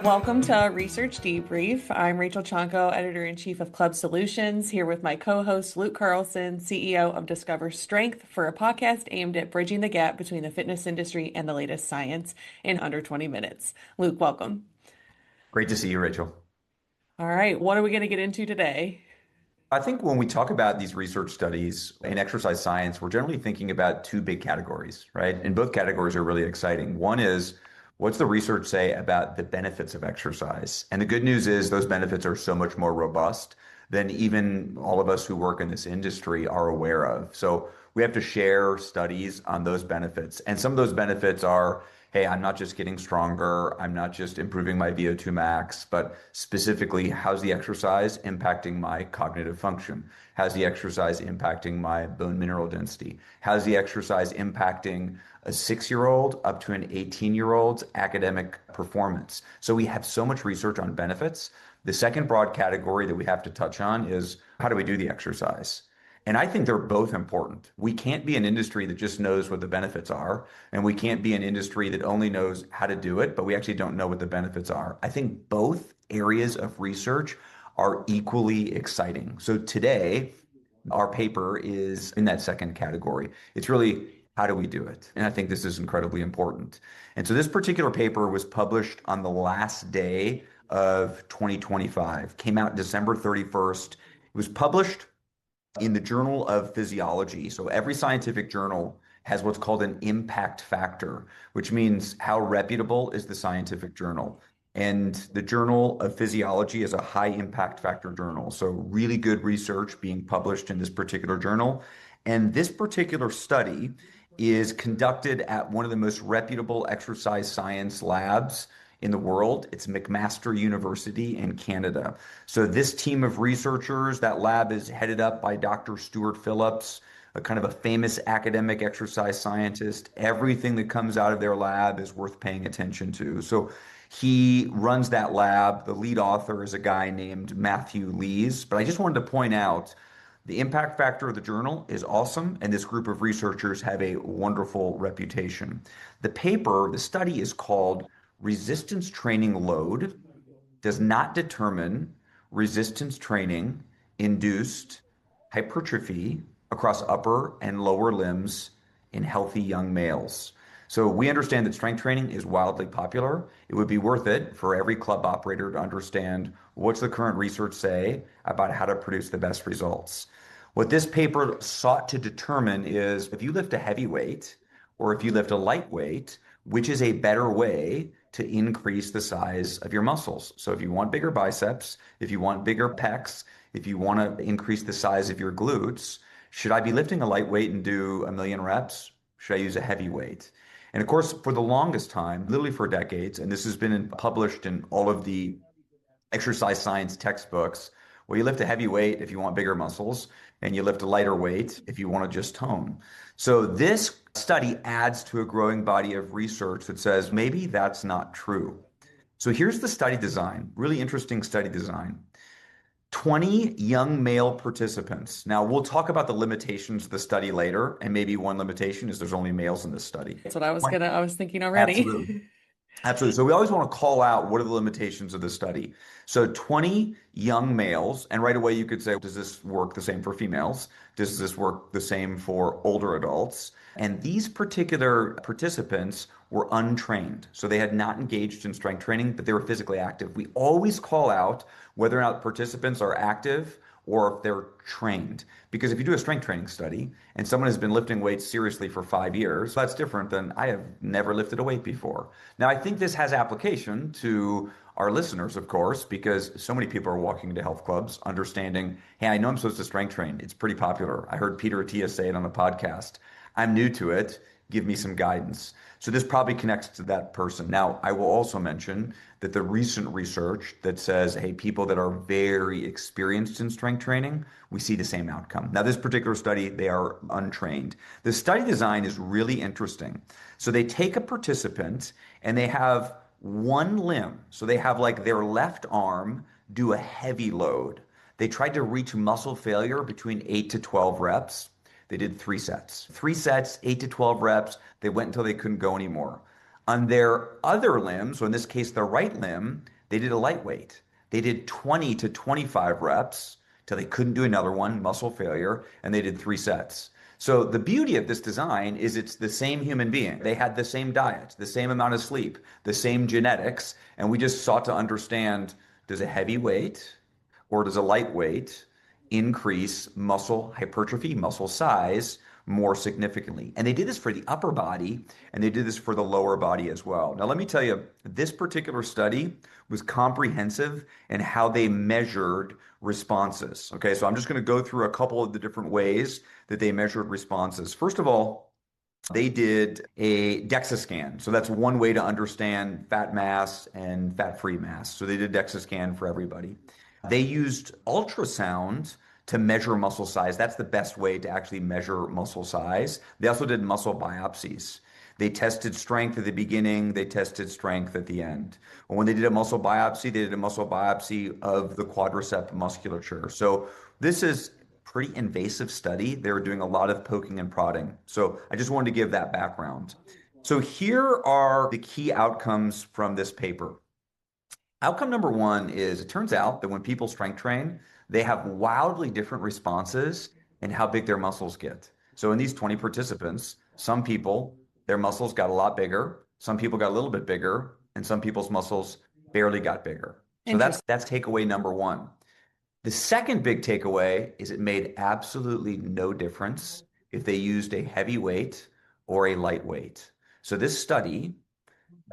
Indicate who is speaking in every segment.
Speaker 1: Welcome to Research Debrief. I'm Rachel Chanko, Editor-in-Chief of Club Solutions, here with my co-host Luke Carlson, CEO of Discover Strength, for a podcast aimed at bridging the gap between the fitness industry and the latest science in under 20 minutes. Luke, welcome.
Speaker 2: Great to see you, Rachel.
Speaker 1: All right, what are we going to get into today?
Speaker 2: I think when we talk about these research studies in exercise science, we're generally thinking about two big categories, right? And both categories are really exciting. One is, what's the research say about the benefits of exercise? And the good news is those benefits are so much more robust than even all of us who work in this industry are aware of. So we have to share studies on those benefits. And some of those benefits are, hey, I'm not just getting stronger, I'm not just improving my VO2 max, but specifically, how's the exercise impacting my cognitive function? How's the exercise impacting my bone mineral density? How's the exercise impacting a 6-year-old up to an 18-year-old's academic performance? So we have so much research on benefits. The second broad category that we have to touch on is, how do we do the exercise? And I think they're both important. We can't be an industry that just knows what the benefits are, and we can't be an industry that only knows how to do it, but we actually don't know what the benefits are. I think both areas of research are equally exciting. So today, our paper is in that second category. It's really, how do we do it? And I think this is incredibly important. And so this particular paper was published on the last day of 2025, came out December 31st. It was published in the Journal of Physiology. So every scientific journal has what's called an impact factor, which means how reputable is the scientific journal. And the Journal of Physiology is a high impact factor journal. So really good research being published in this particular journal. And this particular study is conducted at one of the most reputable exercise science labs in the world. It's McMaster University in Canada. So this team of researchers, that lab is headed up by Dr. Stuart Phillips, a kind of a famous academic exercise scientist. Everything that comes out of their lab is worth paying attention to. So he runs that lab. The lead author is a guy named Matthew Lees. But I just wanted to point out the impact factor of the journal is awesome, and this group of researchers have a wonderful reputation. The study is called Resistance Training Load Does Not Determine Resistance Training Induced Hypertrophy Across Upper and Lower Limbs in Healthy Young Males. So we understand that strength training is wildly popular. It would be worth it for every club operator to understand, what's the current research say about how to produce the best results. What this paper sought to determine is, if you lift a heavy weight or if you lift a light weight, which is a better way to increase the size of your muscles. So if you want bigger biceps, if you want bigger pecs, if you want to increase the size of your glutes, should I be lifting a light weight and do 1,000,000 reps? Should I use a heavy weight? And of course, for the longest time, literally for decades, and this has been published in all of the exercise science textbooks, well, you lift a heavy weight if you want bigger muscles, and you lift a lighter weight if you want to just tone. So this study adds to a growing body of research that says maybe that's not true. So here's the study design, really interesting study design. 20 young male participants. Now, we'll talk about the limitations of the study later, and maybe one limitation is there's only males in this study.
Speaker 1: That's what I was thinking
Speaker 2: Absolutely.
Speaker 1: already.
Speaker 2: Absolutely. So we always want to call out, what are the limitations of the study. So 20 young males, and right away you could say, does this work the same for females? Does this work the same for older adults? And these particular participants were untrained. So they had not engaged in strength training, but they were physically active. We always call out whether or not participants are active or if they're trained. Because if you do a strength training study and someone has been lifting weights seriously for 5 years, that's different than, I have never lifted a weight before. Now, I think this has application to our listeners, of course, because so many people are walking into health clubs understanding, hey, I know I'm supposed to strength train. It's pretty popular. I heard Peter Attia say it on a podcast. I'm new to it. Give me some guidance. So this probably connects to that person. Now, I will also mention that the recent research that says, hey, people that are very experienced in strength training, we see the same outcome. Now, this particular study, they are untrained. The study design is really interesting. So they take a participant and they have one limb. So they have like their left arm do a heavy load. They tried to reach muscle failure between 8 to 12 reps. They did 3 sets. 3 sets, 8 to 12 reps. They went until they couldn't go anymore. On their other limb, so in this case, the right limb, They did a lightweight. They did 20 to 25 reps till they couldn't do another one, muscle failure, and they did 3 sets. So the beauty of this design is it's the same human being. They had the same diet, the same amount of sleep, the same genetics, and we just sought to understand, does a heavy weight or does a lightweight increase muscle hypertrophy, muscle size more significantly? And they did this for the upper body and they did this for the lower body as well. Now, let me tell you, this particular study was comprehensive in how they measured responses. Okay, so I'm just going to go through a couple of the different ways that they measured responses. First of all, they did a DEXA scan. So that's one way to understand fat mass and fat-free mass. So they did DEXA scan for everybody. They used ultrasound to measure muscle size. That's the best way to actually measure muscle size. They also did muscle biopsies. They tested strength at the beginning, they tested strength at the end. When they did a muscle biopsy, they did a muscle biopsy of the quadricep musculature. So this is pretty invasive study. They were doing a lot of poking and prodding. So I just wanted to give that background. So here are the key outcomes from this paper. Outcome number one is it turns out that when people strength train, they have wildly different responses in how big their muscles get. So in these 20 participants, some people, their muscles got a lot bigger, some people got a little bit bigger, and some people's muscles barely got bigger. So
Speaker 1: Interesting.
Speaker 2: that's takeaway number one. The second big takeaway is it made absolutely no difference if they used a heavy weight or a lightweight. So this study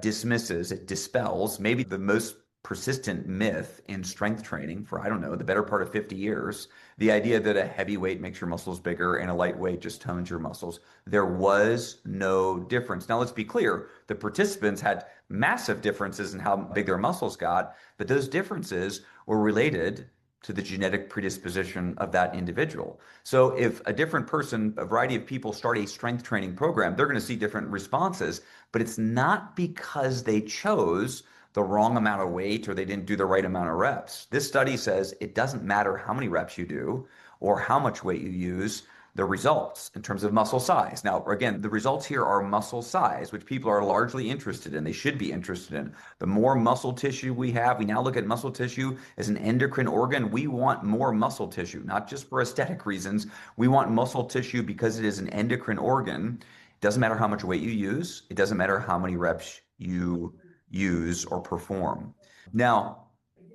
Speaker 2: dismisses, it dispels maybe the most persistent myth in strength training for, I don't know, the better part of 50 years, the idea that a heavy weight makes your muscles bigger and a lightweight just tones your muscles. There was no difference. Now, let's be clear, the participants had massive differences in how big their muscles got, but those differences were related to the genetic predisposition of that individual. So if a different person, a variety of people start a strength training program, they're going to see different responses, but it's not because they chose the wrong amount of weight or they didn't do the right amount of reps. This study says it doesn't matter how many reps you do or how much weight you use, the results in terms of muscle size. Now, again, the results here are muscle size, which people are largely interested in. They should be interested in. The more muscle tissue we have, we now look at muscle tissue as an endocrine organ. We want more muscle tissue, not just for aesthetic reasons. We want muscle tissue because it is an endocrine organ. It doesn't matter how much weight you use. It doesn't matter how many reps you use or perform. Now,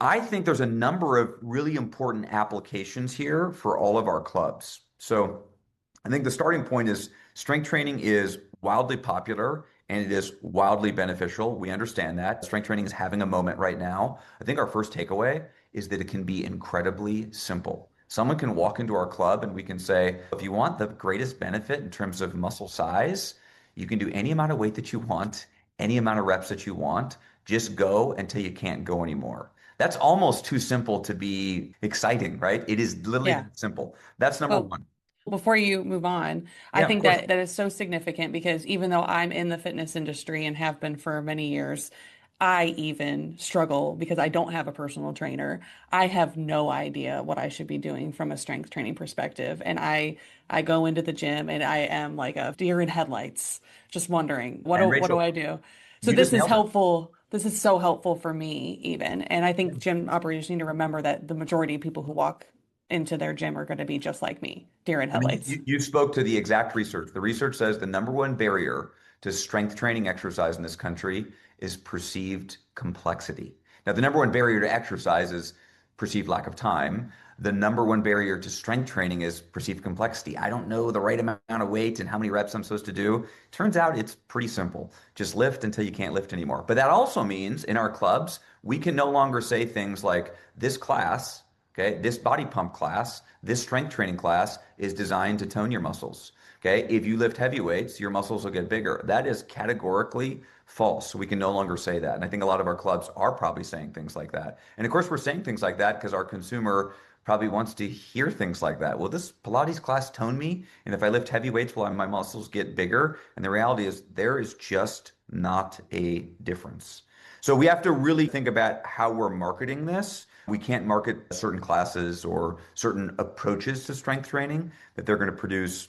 Speaker 2: I think there's a number of really important applications here for all of our clubs. So I think the starting point is strength training is wildly popular and it is wildly beneficial. We understand that. Strength training is having a moment right now. I think our first takeaway is that it can be incredibly simple. Someone can walk into our club and we can say, if you want the greatest benefit in terms of muscle size, you can do any amount of weight that you want, any amount of reps that you want. Just go until you can't go anymore. That's almost too simple to be exciting, right? It is literally
Speaker 1: Yeah.
Speaker 2: that simple. That's number
Speaker 1: Well,
Speaker 2: one.
Speaker 1: before you move on, I
Speaker 2: Yeah, of
Speaker 1: think
Speaker 2: course.
Speaker 1: that is so significant because even though I'm in the fitness industry and have been for many years, I even struggle because I don't have a personal trainer. I have no idea what I should be doing from a strength training perspective. And I go into the gym and I am like a deer in headlights, just wondering,
Speaker 2: And
Speaker 1: what do
Speaker 2: Rachel,
Speaker 1: I do? So
Speaker 2: you
Speaker 1: this
Speaker 2: just
Speaker 1: is
Speaker 2: nailed it.
Speaker 1: helpful. This is so helpful for me even. And I think gym operators need to remember that the majority of people who walk into their gym are going to be just like me, deer in
Speaker 2: I mean,
Speaker 1: headlights.
Speaker 2: you spoke to the exact research. The research says the number one barrier to strength training exercise in this country is perceived complexity. Now, the number one barrier to exercise is perceived lack of time. The number one barrier to strength training is perceived complexity. I don't know the right amount of weight and how many reps I'm supposed to do. Turns out it's pretty simple. Just lift until you can't lift anymore. But that also means in our clubs, we can no longer say things like this class, okay, this body pump class, this strength training class is designed to tone your muscles. Okay, if you lift heavy weights, your muscles will get bigger. That is categorically false. So we can no longer say that. And I think a lot of our clubs are probably saying things like that. And of course, we're saying things like that because our consumer probably wants to hear things like that. Will this Pilates class tone me? And if I lift heavy weights, will my muscles get bigger? And the reality is there is just not a difference. So we have to really think about how we're marketing this. We can't market certain classes or certain approaches to strength training that they're going to produce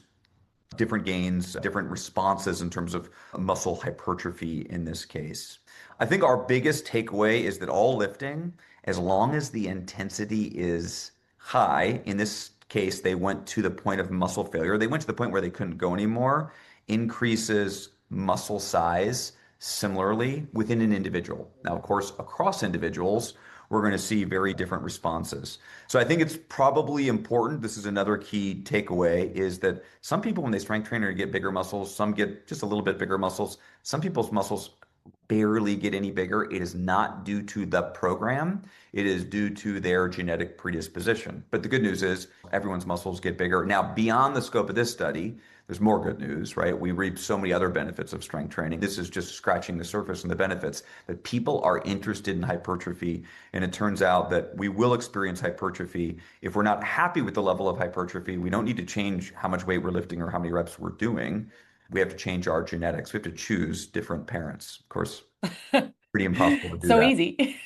Speaker 2: different gains, different responses in terms of muscle hypertrophy in this case. I think our biggest takeaway is that all lifting, as long as the intensity is high, in this case, they went to the point of muscle failure, they went to the point where they couldn't go anymore, increases muscle size similarly within an individual. Now, of course, across individuals, we're going to see very different responses. So I think it's probably important. This is another key takeaway is that some people, when they strength train or get bigger muscles, some get just a little bit bigger muscles. Some people's muscles barely get any bigger. It is not due to the program. It is due to their genetic predisposition. But the good news is everyone's muscles get bigger. Now, beyond the scope of this study, there's more good news, right? We reap so many other benefits of strength training. This is just scratching the surface and the benefits that people are interested in hypertrophy. And it turns out that we will experience hypertrophy. If we're not happy with the level of hypertrophy, we don't need to change how much weight we're lifting or how many reps we're doing. We have to change our genetics. We have to choose different parents. Of course, pretty impossible to do
Speaker 1: So
Speaker 2: that.
Speaker 1: easy.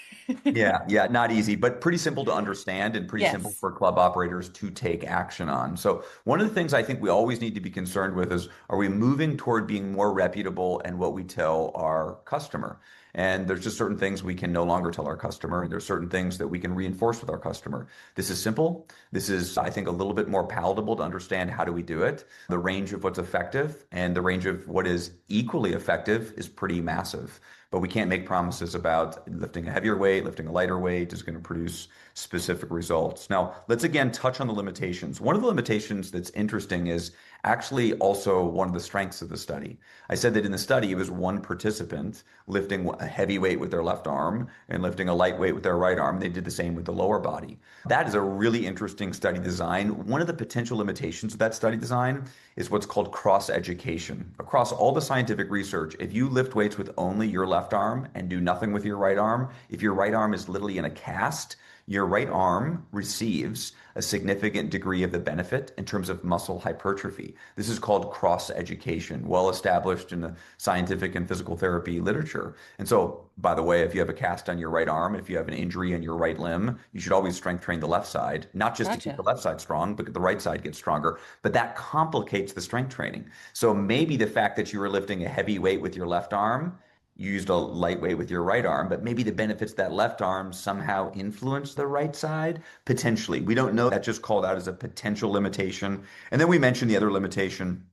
Speaker 2: Yeah, not easy, but pretty simple to understand and pretty simple
Speaker 1: Yes.
Speaker 2: for club operators to take action on. So, one of the things I think we always need to be concerned with is, are we moving toward being more reputable in what we tell our customer? And there's just certain things we can no longer tell our customer, and there's certain things that we can reinforce with our customer. This is simple. This is, I think, a little bit more palatable to understand how do we do it. The range of what's effective and the range of what is equally effective is pretty massive. But we can't make promises about lifting a heavier weight, lifting a lighter weight is going to produce specific results. Now, let's again touch on the limitations. One of the limitations that's interesting is actually also one of the strengths of the study. I said that in the study, it was one participant lifting a heavy weight with their left arm and lifting a light weight with their right arm. They did the same with the lower body. That is a really interesting study design. One of the potential limitations of that study design is what's called cross education. Across all the scientific research, if you lift weights with only your left arm and do nothing with your right arm, if your right arm is literally in a cast, your right arm receives a significant degree of the benefit in terms of muscle hypertrophy. This is called cross education, well established in the scientific and physical therapy literature. And so, by the way, if you have a cast on your right arm, if you have an injury in your right limb, you should always strength train the left side, not just to keep the
Speaker 1: Gotcha.
Speaker 2: left side strong, but the right side gets stronger. But that complicates the strength training. So maybe the fact that you were lifting a heavy weight with your left arm, you used a lightweight with your right arm, but maybe the benefits of that left arm somehow influence the right side? Potentially. We don't know. That just called out as a potential limitation. And then we mentioned the other limitation.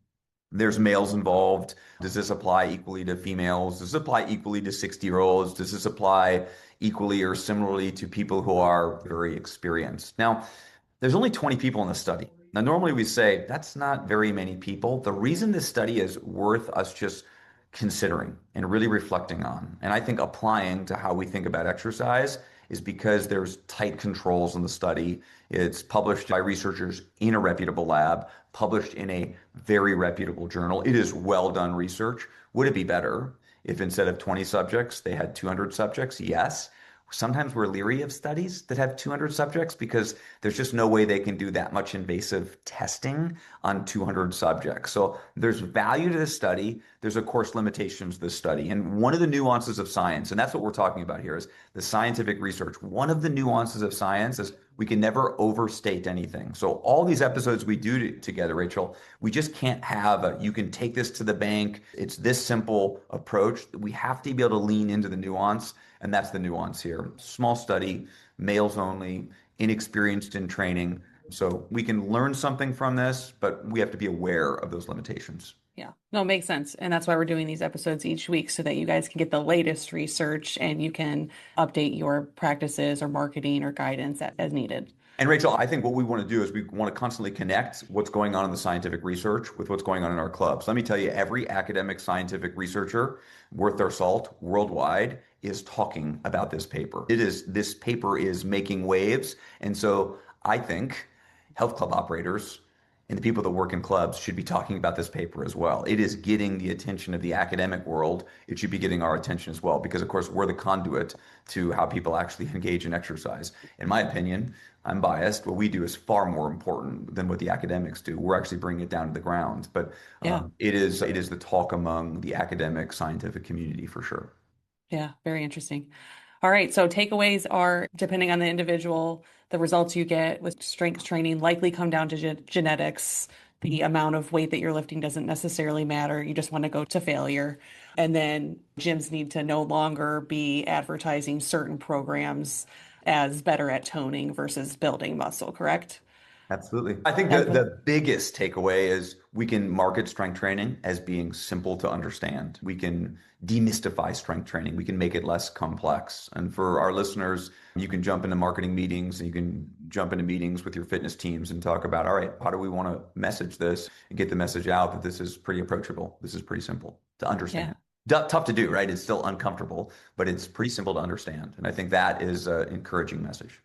Speaker 2: There's males involved. Does this apply equally to females? Does this apply equally to 60-year-olds? Does this apply equally or similarly to people who are very experienced? Now, there's only 20 people in the study. Now, normally we say that's not very many people. The reason this study is worth us just considering and really reflecting on, and I think applying to how we think about exercise, is because there's tight controls in the study. It's published by researchers in a reputable lab, published in a very reputable journal. It is well done research. Would it be better if instead of 20 subjects, they had 200 subjects? Yes. Sometimes we're leery of studies that have 200 subjects because there's just no way they can do that much invasive testing on 200 subjects. So there's value to this study. There's, of course, limitations to this study. And one of the nuances of science, and that's what we're talking about here, is the scientific research. One of the nuances of science is we can never overstate anything. So all these episodes we do together, Rachel, we just can't have a, you can take this to the bank. It's this simple approach. We have to be able to lean into the nuance. And that's the nuance here. Small study, males only, inexperienced in training. So we can learn something from this, but we have to be aware of those limitations.
Speaker 1: Yeah, no, makes sense. And that's why we're doing these episodes each week so that you guys can get the latest research and you can update your practices or marketing or guidance as needed.
Speaker 2: And Rachel, I think what we want to do is we want to constantly connect what's going on in the scientific research with what's going on in our clubs. Let me tell you, every academic scientific researcher worth their salt worldwide is talking about this paper. This paper is making waves. And so I think health club operators and the people that work in clubs should be talking about this paper as well. It is getting the attention of the academic world. It should be getting our attention as well, because of course we're the conduit to how people actually engage in exercise. In my opinion, I'm biased. What we do is far more important than what the academics do. We're actually bringing it down to the ground. But
Speaker 1: Yeah.
Speaker 2: it is the talk among the academic scientific community for sure.
Speaker 1: Yeah, very interesting. All right, so takeaways are depending on the individual, the results you get with strength training likely come down to genetics. the amount of weight that you're lifting doesn't necessarily matter. You just want to go to failure. And then gyms need to no longer be advertising certain programs as better at toning versus building muscle, correct?
Speaker 2: Absolutely. I think
Speaker 1: Okay.
Speaker 2: the biggest takeaway is we can market strength training as being simple to understand. We can demystify strength training. We can make it less complex. And for our listeners, you can jump into marketing meetings and you can jump into meetings with your fitness teams and talk about, all right, how do we want to message this and get the message out that this is pretty approachable? This is pretty simple to
Speaker 1: Yeah.
Speaker 2: understand. Tough to do, right? It's still uncomfortable, but it's pretty simple to understand. And I think that is an encouraging message.